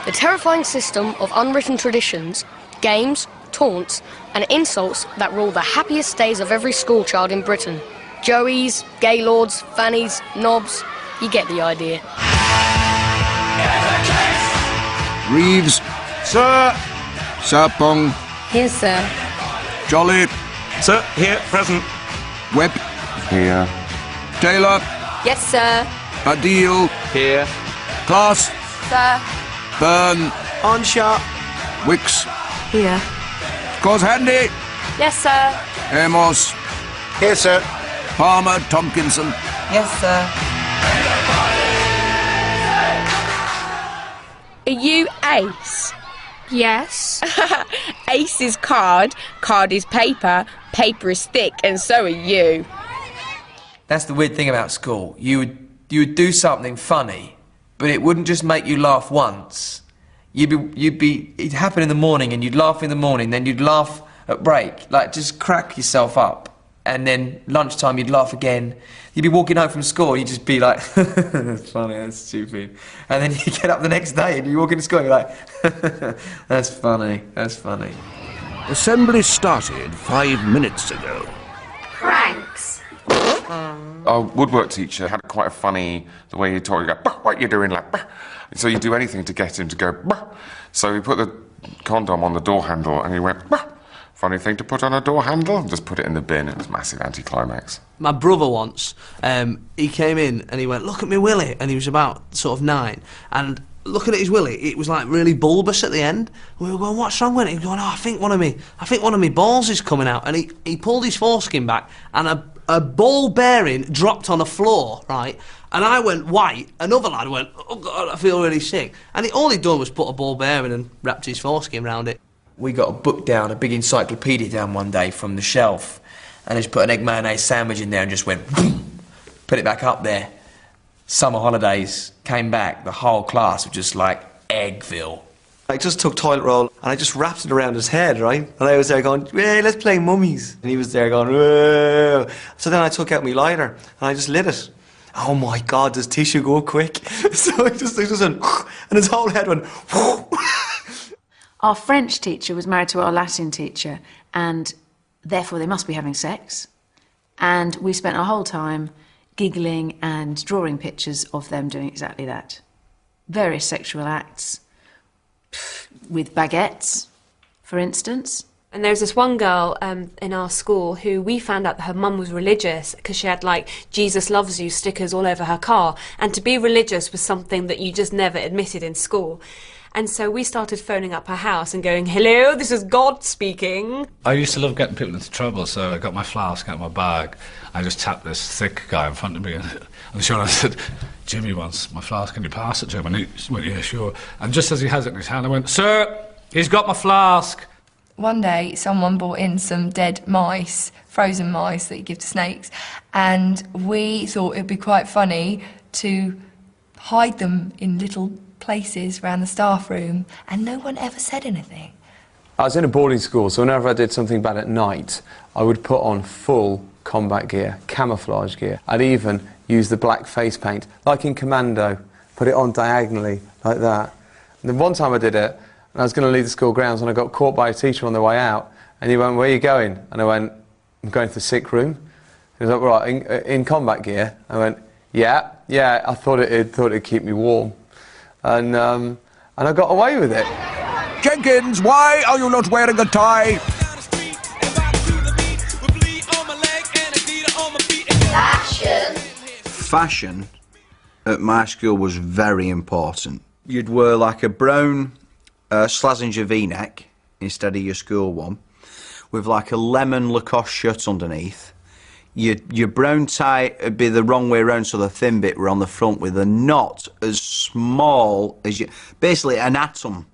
The terrifying system of unwritten traditions, games, taunts and insults that rule the happiest days of every schoolchild in Britain. Joeys, gaylords, fannies, knobs, you get the idea. Reeves. Sir. Sarpong. Here, sir. Jolly. Sir, here, present. Webb. Here. Taylor. Yes, sir. Adil. Here. Class. Sir. Byrne. On shot. Wicks. Here. Scores Handy. Yes, sir. Amos. Here, sir. Palmer. Tompkinson. Yes, sir. Are you Ace? Yes. Ace is card, card is paper, paper is thick, and so are you. That's the weird thing about school. You would do something funny, but it wouldn't just make you laugh once. It'd happen in the morning, and you'd laugh in the morning, then you'd laugh at break, like just crack yourself up. And then lunchtime you'd laugh again. You'd be walking home from school and you'd just be like, that's funny, that's stupid. And then you get up the next day and you walk into school and you're like, that's funny, that's funny. Assembly started 5 minutes ago. Pranks. Our woodwork teacher had quite a funny, the way he taught you, go, bah, what are you doing, like, bah. So you do anything to get him to go, bah. So he put the condom on the door handle and he went, bah. Funny thing to put on a door handle, and just put it in the bin. It was a massive anticlimax. My brother once, he came in and he went, look at me willy, and he was about sort of 9, and looking at his willy, it was like really bulbous at the end. We were going, what's wrong with it? He was going, oh, I think one of me balls is coming out, and he pulled his foreskin back, and a ball bearing dropped on the floor, right? And I went white, another lad went, oh God, I feel really sick. And all he'd done was put a ball bearing and wrapped his foreskin around it. We got a book down, a big encyclopedia down one day from the shelf, and just put an egg mayonnaise sandwich in there and just went, boom, put it back up there. Summer holidays, came back, the whole class was just like Eggville. I just took toilet roll and I just wrapped it around his head, right? And I was there going, hey, let's play mummies. And he was there going, whoa. So then I took out my lighter and I just lit it. Oh my God, does tissue go quick? So I just went, and his whole head went, Our French teacher was married to our Latin teacher, and therefore they must be having sex. And we spent our whole time giggling and drawing pictures of them doing exactly that. Various sexual acts, with baguettes, for instance. And there was this one girl in our school who we found out that her mum was religious because she had, like, Jesus loves you stickers all over her car. And to be religious was something that you just never admitted in school. And so we started phoning up her house and going, hello, this is God speaking. I used to love getting people into trouble, so I got my flask out of my bag. I just tapped this thick guy in front of me, and sure, I said, Jimmy wants my flask, can you pass it to him? And he went, yeah, sure. And just as he has it in his hand, I went, sir, he's got my flask. One day, someone brought in some dead mice, frozen mice that you give to snakes, and we thought it'd be quite funny to hide them in little places around the staff room, and no one ever said anything. I was in a boarding school, so whenever I did something bad at night, I would put on full combat gear, camouflage gear. I'd even use the black face paint, like in Commando, put it on diagonally, like that. And then one time I did it, and I was going to leave the school grounds, and I got caught by a teacher on the way out, and he went, where are you going? And I went, I'm going to the sick room. He was like, right, in combat gear? I went, yeah, I thought it'd keep me warm. And I got away with it. Jenkins, why are you not wearing a tie? Fashion at my school was very important. You'd wear like a brown Slazenger V-neck instead of your school one, with like a lemon Lacoste shirt underneath. Your brown tie would be the wrong way around, so the thin bit were on the front with a knot as small as you... Basically, an atom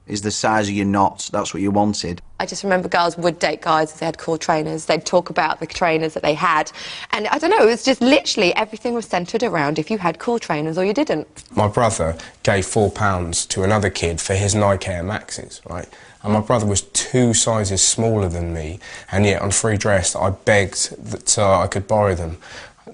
is the size of your knot. That's what you wanted. I just remember girls would date guys if they had cool trainers. They'd talk about the trainers that they had. And I don't know, it was just literally everything was centred around if you had cool trainers or you didn't. My brother gave £4 to another kid for his Nike Air Maxes, right? And my brother was 2 sizes smaller than me, and yet on free dress I begged that I could borrow them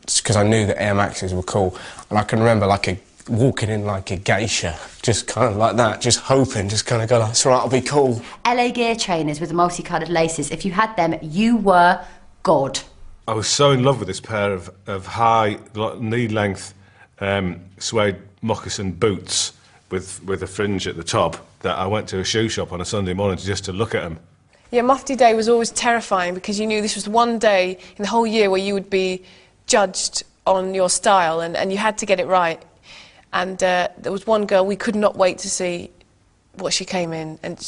because I knew that Air Maxes were cool. And I can remember like walking in like a geisha, just kind of like that, just hoping, just kind of go, it's all right, I'll be cool. LA Gear trainers with the multicoloured laces. If you had them, you were God. I was so in love with this pair of high, knee-length suede moccasin boots with a fringe at the top that I went to a shoe shop on a Sunday morning just to look at them. Yeah, Mufti Day was always terrifying because you knew this was one day in the whole year where you would be judged on your style and you had to get it right. And there was one girl, we could not wait to see what she came in. And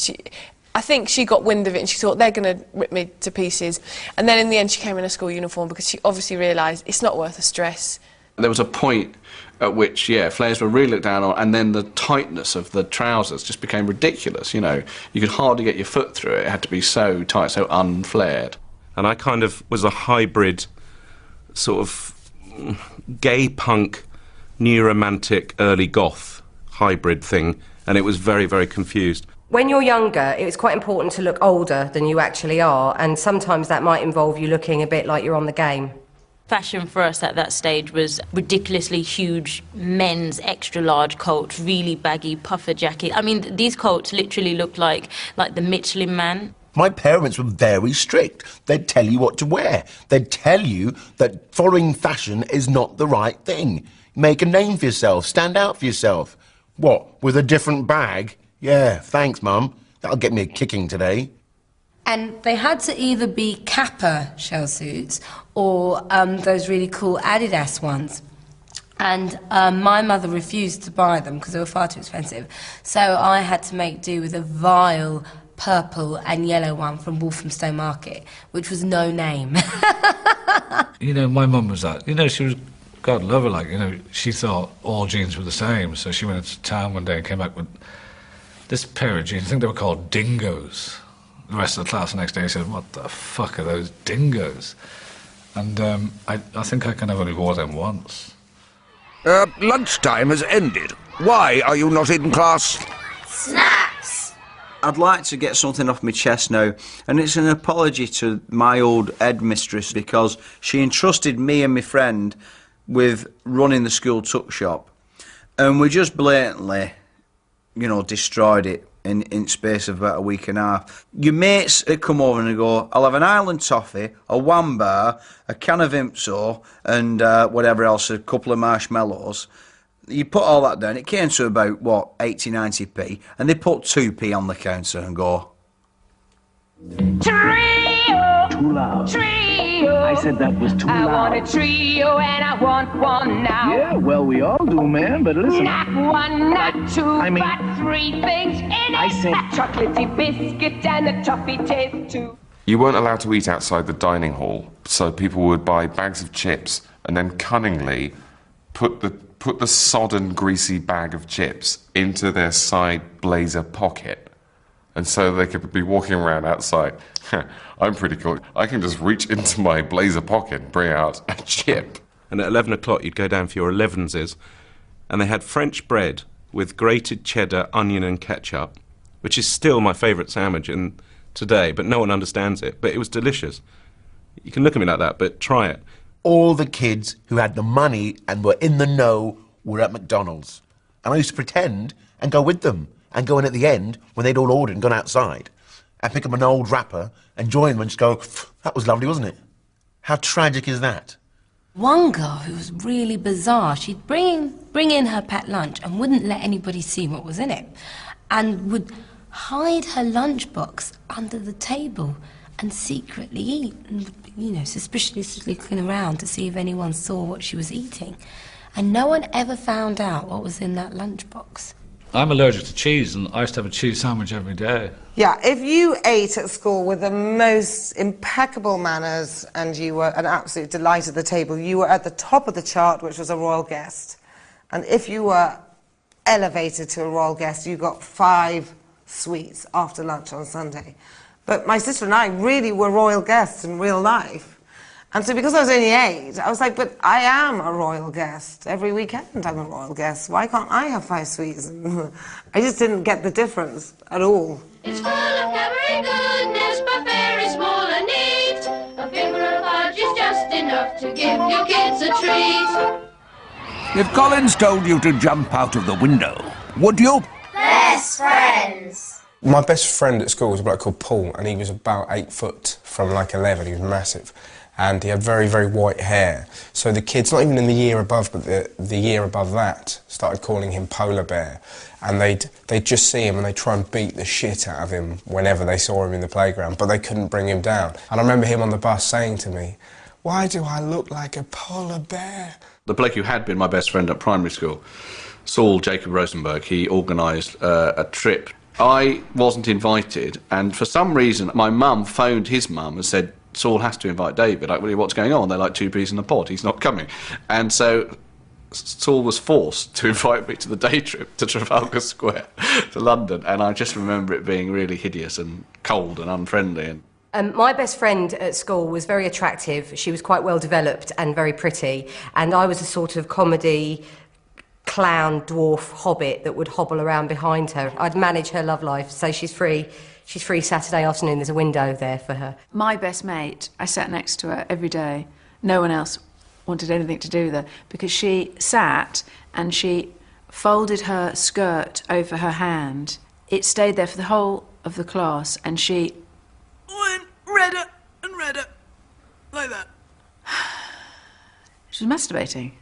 I think she got wind of it and she thought, they're going to rip me to pieces. And then in the end she came in a school uniform because she obviously realised it's not worth the stress. There was a point at which, yeah, flares were really looked down on, and then the tightness of the trousers just became ridiculous, you know. You could hardly get your foot through it. It had to be so tight, so unflared. And I kind of was a hybrid, sort of gay punk, new romantic, early goth hybrid thing, and it was very, very confused. When you're younger, it's quite important to look older than you actually are, and sometimes that might involve you looking a bit like you're on the game. Fashion for us at that stage was ridiculously huge men's extra large coats, really baggy puffer jacket. I mean, these coats literally looked like the Michelin Man. My parents were very strict. They'd tell you what to wear. They'd tell you that following fashion is not the right thing. Make a name for yourself, stand out for yourself. What, with a different bag? Yeah, thanks, Mum. That'll get me a kicking today. And they had to either be Kappa shell suits or those really cool Adidas ones. And my mother refused to buy them because they were far too expensive. So I had to make do with a vile purple and yellow one from Walthamstow Market, which was no name. You know, my mum was that. You know, she was, God love her, like, you know, she thought all jeans were the same. So she went into town one day and came back with this pair of jeans. I think they were called Dingoes. The rest of the class the next day said, what the fuck are those dingoes? And I think I kind of only wore them once. Lunchtime has ended. Why are you not in class? Snacks! I'd like to get something off my chest now, and it's an apology to my old headmistress because she entrusted me and my friend with running the school tuck shop, and we just blatantly, you know, destroyed it in space of about a week and a half. Your mates would come over and go, I'll have an Island toffee, a one bar, a can of Impso, and whatever else, a couple of marshmallows. You put all that down, it came to about, what, 80, 90p, and they put 2p on the counter and go, Trio! Too loud. Trio! I said that was too loud. I want a trio and I want one now. Yeah, well, we all do, man, but listen. Not one, not two, but three things in I it. said... A chocolatey biscuit and a toffee taste too. You weren't allowed to eat outside the dining hall, so people would buy bags of chips and then cunningly put the sodden, greasy bag of chips into their side blazer pocket. And so they could be walking around outside. I'm pretty cool. I can just reach into my blazer pocket and bring out a chip. And at 11 o'clock, you'd go down for your 11s, and they had French bread with grated cheddar, onion and ketchup, which is still my favourite sandwich today, but no one understands it. But it was delicious. You can look at me like that, but try it. All the kids who had the money and were in the know were at McDonald's. And I used to pretend and go with them and go in at the end when they'd all ordered and gone outside and pick up an old wrapper and join them and just go, that was lovely, wasn't it? How tragic is that? One girl who was really bizarre, she'd bring in her pet lunch and wouldn't let anybody see what was in it, and would hide her lunchbox under the table and secretly eat, and, you know, suspiciously looking around to see if anyone saw what she was eating. And no one ever found out what was in that lunchbox. I'm allergic to cheese, and I used to have a cheese sandwich every day. Yeah, if you ate at school with the most impeccable manners and you were an absolute delight at the table, you were at the top of the chart, which was a royal guest. And if you were elevated to a royal guest, you got 5 sweets after lunch on Sunday. But my sister and I really were royal guests in real life. And so because I was only 8, I was like, but I am a royal guest. Every weekend I'm a royal guest. Why can't I have 5 sweets? I just didn't get the difference at all. It's full of calorie goodness, but very small and neat. A finger of fudge is just enough to give your kids a treat. If Collins told you to jump out of the window, would you? Best friends. My best friend at school was a bloke called Paul, and he was about 8 foot from like 11. He was massive. And he had very, very white hair. So the kids, not even in the year above, but the year above that, started calling him Polar Bear. And they'd just see him and they'd try and beat the shit out of him whenever they saw him in the playground, but they couldn't bring him down. And I remember him on the bus saying to me, "Why do I look like a polar bear?" The bloke who had been my best friend at primary school, Saul Jacob Rosenberg, he organised a trip. I wasn't invited, and for some reason my mum phoned his mum and said, "Saul has to invite David." Like, really, what's going on? They're like two peas in a pod. He's not coming. And so Saul was forced to invite me to the day trip to Trafalgar Square to London, and I just remember it being really hideous and cold and unfriendly. My best friend at school was very attractive. She was quite well developed and very pretty, and I was a sort of comedy clown dwarf hobbit that would hobble around behind her. I'd manage her love life, so she's free. She's free Saturday afternoon. There's a window there for her. My best mate, I sat next to her every day. No one else wanted anything to do with her because she sat and she folded her skirt over her hand. It stayed there for the whole of the class, and she went redder and redder, like that. She was masturbating.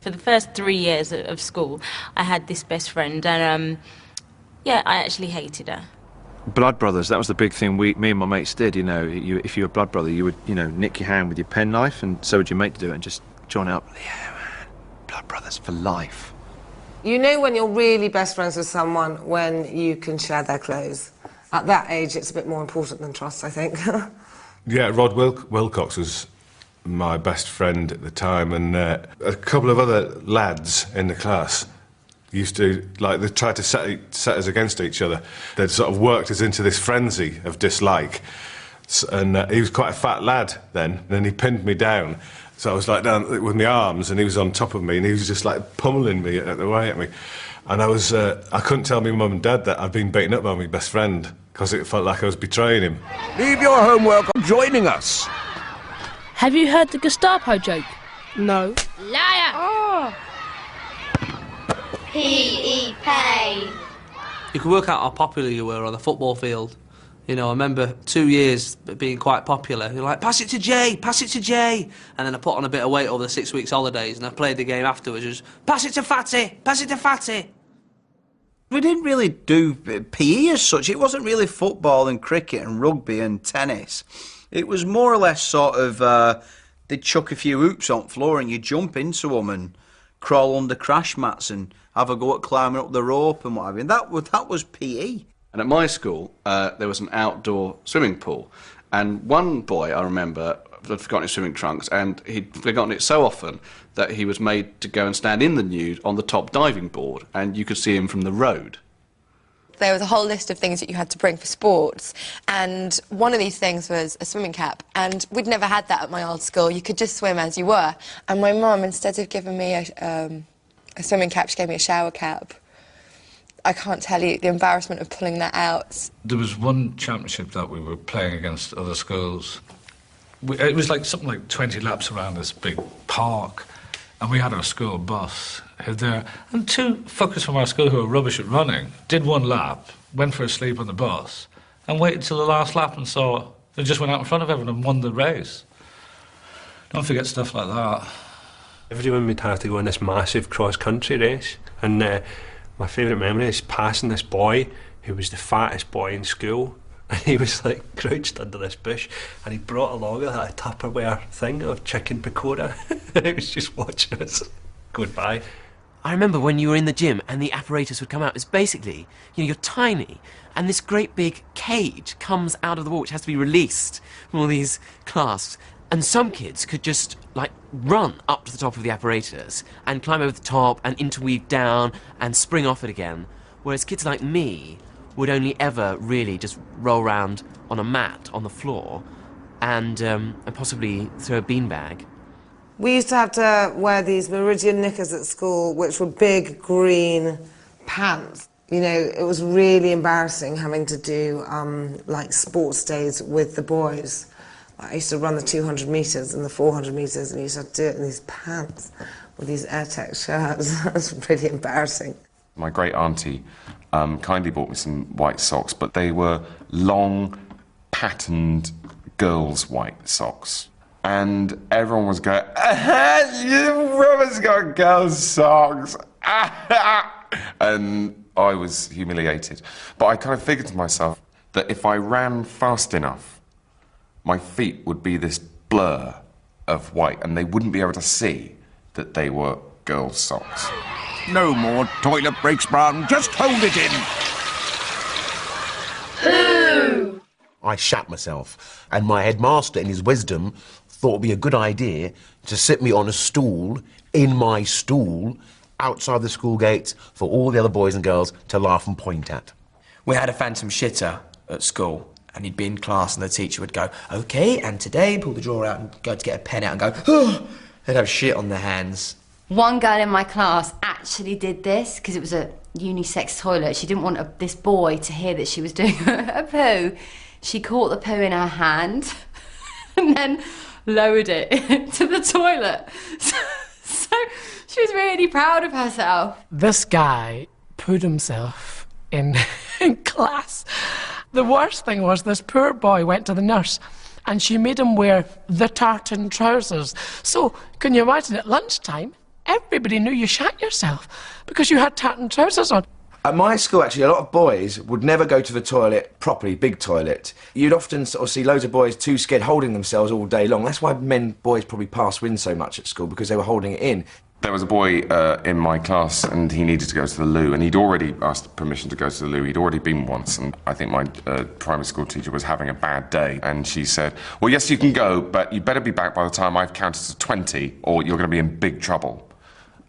For the first 3 years of school, I had this best friend, and yeah, I actually hated her. Blood brothers, that was the big thing me and my mates did, you know. If you were a blood brother, you would, you know, nick your hand with your penknife, and so would your mate to do it, and just join up. Yeah, man, blood brothers for life. You know when you're really best friends with someone when you can share their clothes. At that age, it's a bit more important than trust, I think. Yeah, Rod Wilcox was my best friend at the time, and a couple of other lads in the class used to, like, they tried to set us against each other. They'd sort of worked us into this frenzy of dislike. And he was quite a fat lad then, and then he pinned me down. So I was like down with my arms, and he was on top of me, and he was just like pummeling me away at me. And I couldn't tell my mum and dad that I'd been beaten up by my best friend, because it felt like I was betraying him. Leave your homework on joining us. Have you heard the Gestapo joke? No. Liar! Oh. P.E. Payne. You could work out how popular you were on the football field. You know, I remember 2 years being quite popular. You're like, pass it to Jay, pass it to Jay. And then I put on a bit of weight over the 6 weeks holidays, and I played the game afterwards. It was, pass it to Fatty, pass it to Fatty. We didn't really do PE as such. It wasn't really football and cricket and rugby and tennis. It was more or less sort of, they'd chuck a few hoops on the floor and you'd jump into them and crawl under crash mats and have a go at climbing up the rope and what have you. And that was PE. And at my school, there was an outdoor swimming pool. And one boy, I remember, had forgotten his swimming trunks, and he'd forgotten it so often that he was made to go and stand in the nude on the top diving board, and you could see him from the road. There was a whole list of things that you had to bring for sports, and one of these things was a swimming cap, and we'd never had that at my old school. You could just swim as you were. And my mum, instead of giving me a swimming cap, she gave me a shower cap. I can't tell you the embarrassment of pulling that out. There was one championship that we were playing against other schools. It was like something like 20 laps around this big park, and we had our school bus there. And two fuckers from our school who were rubbish at running did one lap, went for a sleep on the bus, and waited till the last lap and they just went out in front of everyone and won the race. Don't forget stuff like that. Everyone would have to go on this massive cross-country race, and my favourite memory is passing this boy who was the fattest boy in school, and he was like crouched under this bush, and he brought along a Tupperware thing of chicken pakora, and he was just watching us going by. I remember when you were in the gym and the apparatus would come out. It's basically, you know, you're tiny, and this great big cage comes out of the wall, which has to be released from all these clasps. And some kids could just, like, run up to the top of the apparatus and climb over the top and interweave down and spring off it again, whereas kids like me would only ever really just roll around on a mat on the floor and possibly throw a beanbag. We used to have to wear these Meridian knickers at school, which were big green pants. You know, it was really embarrassing having to do, like, sports days with the boys. I used to run the 200 metres and the 400 metres, and he used to do it in these pants with these AirTech shirts. It was pretty embarrassing. My great auntie kindly bought me some white socks, but they were long, patterned girls' white socks. And everyone was going, "You woman's got girls' socks." And I was humiliated. But I kind of figured to myself that if I ran fast enough, my feet would be this blur of white, and they wouldn't be able to see that they were girls' socks. No more toilet breaks, Brown. Just hold it in. I shat myself, and my headmaster, in his wisdom, thought it'd be a good idea to sit me on a stool, in my stool, outside the school gates for all the other boys and girls to laugh and point at. We had a phantom shitter at school, and he'd be in class and the teacher would go, "OK, and today," pull the drawer out and go to get a pen out and go, "Oh!" They'd have shit on their hands. One girl in my class actually did this because it was a unisex toilet. She didn't want this boy to hear that she was doing a poo. She caught the poo in her hand and then lowered it into the toilet. So she was really proud of herself. This guy pooed himself in class. The worst thing was this poor boy went to the nurse and she made him wear the tartan trousers. So, can you imagine at lunchtime, everybody knew you shat yourself because you had tartan trousers on. At my school, actually, a lot of boys would never go to the toilet properly, big toilet. You'd often sort of see loads of boys too scared holding themselves all day long. That's why boys probably pass wind so much at school, because they were holding it in. There was a boy in my class, and he needed to go to the loo, and he'd already asked permission to go to the loo. He'd already been once, and I think my primary school teacher was having a bad day, and she said, "Well, yes, you can go, but you better be back by the time I've counted to 20, or you're going to be in big trouble."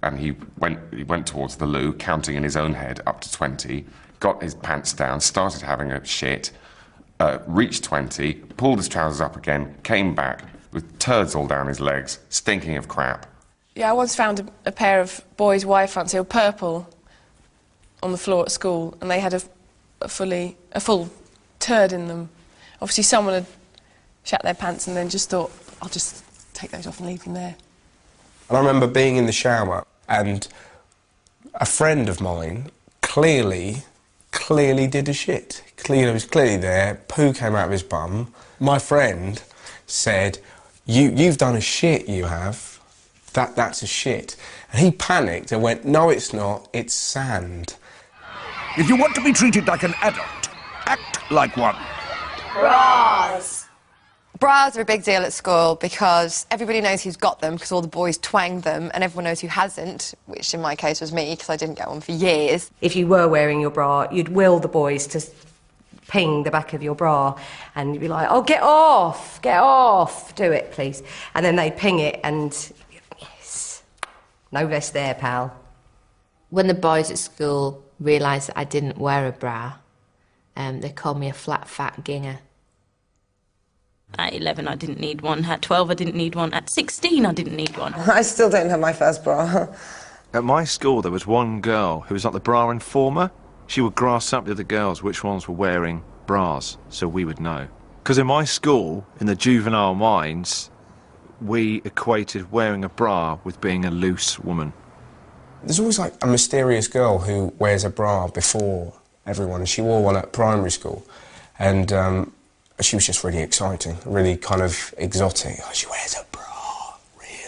And he went towards the loo, counting in his own head up to 20, got his pants down, started having a shit, reached 20, pulled his trousers up again, came back with turds all down his legs, stinking of crap. Yeah, I once found a pair of boys' Y-fronts, they were purple, on the floor at school, and they had a full turd in them. Obviously someone had shat their pants and then just thought, I'll just take those off and leave them there. And I remember being in the shower and a friend of mine clearly did a shit. He was clearly there, poo came out of his bum. My friend said, you've done a shit, you have. That's a shit. And he panicked and went, "No, it's not, it's sand." If you want to be treated like an adult, act like one. Bras! Bras are a big deal at school because everybody knows who's got them because all the boys twanged them, and everyone knows who hasn't, which in my case was me because I didn't get one for years. If you were wearing your bra, you'd will the boys to ping the back of your bra and you'd be like, "Oh, get off, do it, please." And then they'd ping it and, yes, no vest there, pal. When the boys at school realised that I didn't wear a bra, they called me a flat, fat ginger. At 11, I didn't need one. At 12, I didn't need one. At 16, I didn't need one. I still don't have my first bra. At my school, there was one girl who was like the bra informer. She would grass up the other girls which ones were wearing bras, so we would know. Because in my school, in the juvenile minds, we equated wearing a bra with being a loose woman. There's always like a mysterious girl who wears a bra before everyone. She wore one at primary school, and she was just really exciting, really kind of exotic. Oh, she wears a bra, really.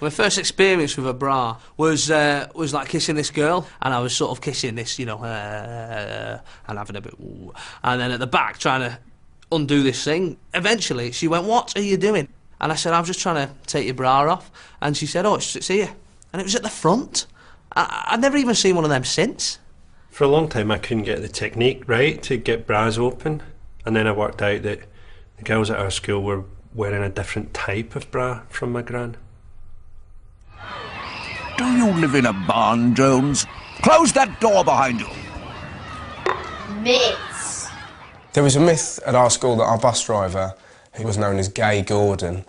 My first experience with a bra was like kissing this girl, and I was sort of kissing this, you know, and having a bit, ooh, and then at the back trying to undo this thing. Eventually, she went, "What are you doing?" And I said, "I'm just trying to take your bra off." And she said, "Oh, it's here." And it was at the front. I've never even seen one of them since. For a long time, I couldn't get the technique right to get bras open. And then I worked out that the girls at our school were wearing a different type of bra from my gran. Do you live in a barn, Jones? Close that door behind you. Myths. There was a myth at our school that our bus driver, who was known as Gay Gordon,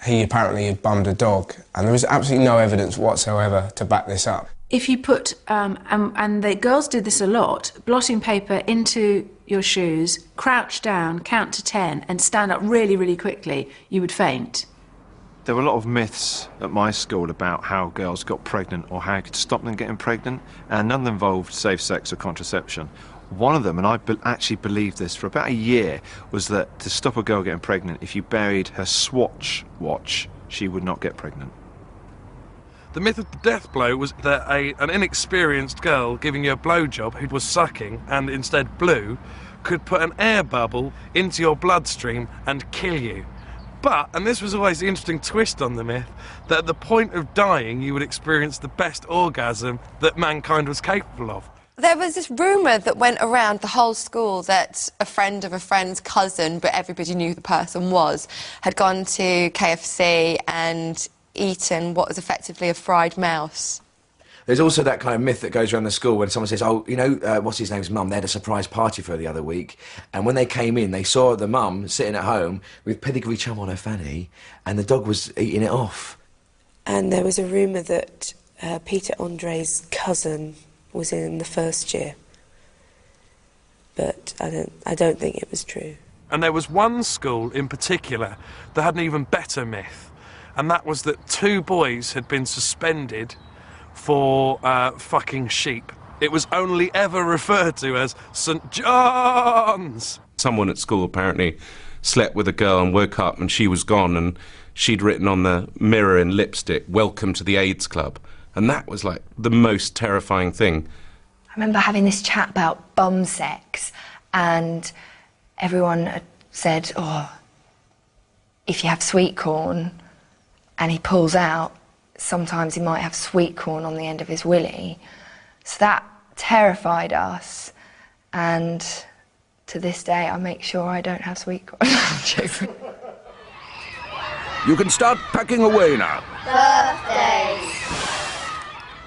he apparently had bummed a dog, and there was absolutely no evidence whatsoever to back this up. If you put, and the girls did this a lot, blotting paper into your shoes, crouch down, count to 10, and stand up really, really quickly, you would faint. There were a lot of myths at my school about how girls got pregnant or how you could stop them getting pregnant, and none of them involved safe sex or contraception. One of them, and I actually believed this for about a year, was that to stop a girl getting pregnant, if you buried her Swatch watch, she would not get pregnant. The myth of the death blow was that an inexperienced girl giving you a blowjob who was sucking and instead blew could put an air bubble into your bloodstream and kill you. But, and this was always the interesting twist on the myth, that at the point of dying you would experience the best orgasm that mankind was capable of. There was this rumour that went around the whole school that a friend of a friend's cousin, but everybody knew the person was, had gone to KFC and eaten what was effectively a fried mouse. There's also that kind of myth that goes around the school when someone says, oh, you know, what's his name's mum, they had a surprise party for her the other week, and when they came in, they saw the mum sitting at home with pedigree chum on her fanny, and the dog was eating it off. And there was a rumour that Peter Andre's cousin was in the first year, but I don't think it was true. And there was one school in particular that had an even better myth, and that was that 2 boys had been suspended for fucking sheep. It was only ever referred to as St. John's. Someone at school apparently slept with a girl and woke up and she was gone, and she'd written on the mirror in lipstick, "Welcome to the AIDS Club." And that was like the most terrifying thing. I remember having this chat about bum sex, and everyone had said, oh, if you have sweet corn and he pulls out, sometimes he might have sweet corn on the end of his willy. So that terrified us, and to this day I make sure I don't have sweet corn. You can start packing away now. Birthdays!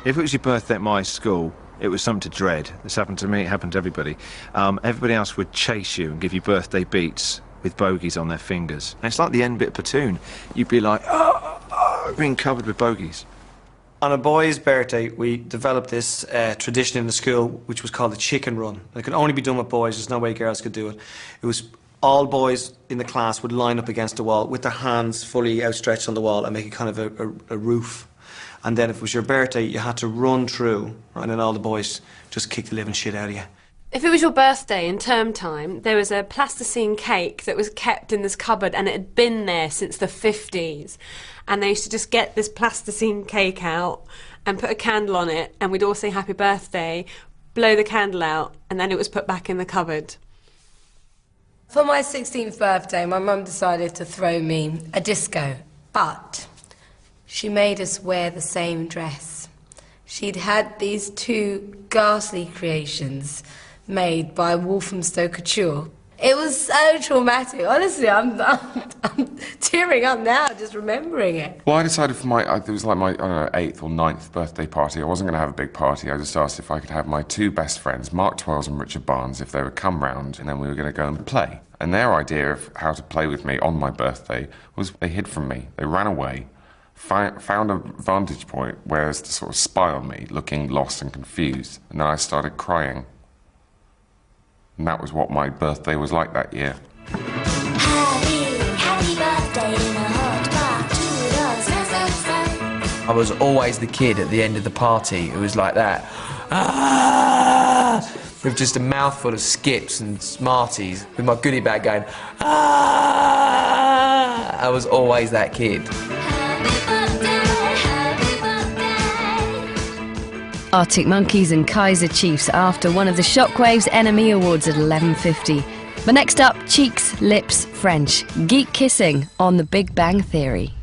If it was your birthday at my school, it was something to dread. This happened to me, it happened to everybody. Everybody else would chase you and give you birthday beats with bogies on their fingers. And it's like the end bit platoon. You'd be like, being covered with bogies. On a boy's birthday, we developed this tradition in the school, which was called the chicken run. It could only be done with boys, there's no way girls could do it. It was all boys in the class would line up against the wall with their hands fully outstretched on the wall and make it kind of a roof. And then if it was your birthday, you had to run through, and then all the boys just kick the living shit out of you. If it was your birthday in term time, there was a plasticine cake that was kept in this cupboard, and it had been there since the 50s. And they used to just get this plasticine cake out and put a candle on it, and we'd all say happy birthday, blow the candle out, and then it was put back in the cupboard. For my 16th birthday, my mum decided to throw me a disco, but she made us wear the same dress. She'd had these 2 ghastly creations made by Walthamstow Couture. It was so traumatic. Honestly, I'm tearing up now just remembering it. Well, I decided for it was like my, I don't know, 8th or 9th birthday party. I wasn't going to have a big party. I just asked if I could have my 2 best friends, Mark Twells and Richard Barnes, if they would come round, and then we were going to go and play. And their idea of how to play with me on my birthday was they hid from me. They ran away, found a vantage point where to sort of spy on me, looking lost and confused. And then I started crying. And that was what my birthday was like that year. Happy birthday in a hot bar to us. I was always the kid at the end of the party who was like that. Ah! With just a mouthful of skips and Smarties, with my goodie bag going, ah! I was always that kid. Arctic Monkeys and Kaiser Chiefs after one of the Shockwave's Enemy Awards at 11:50. But next up, Cheeks, Lips, French. Geek kissing on The Big Bang Theory.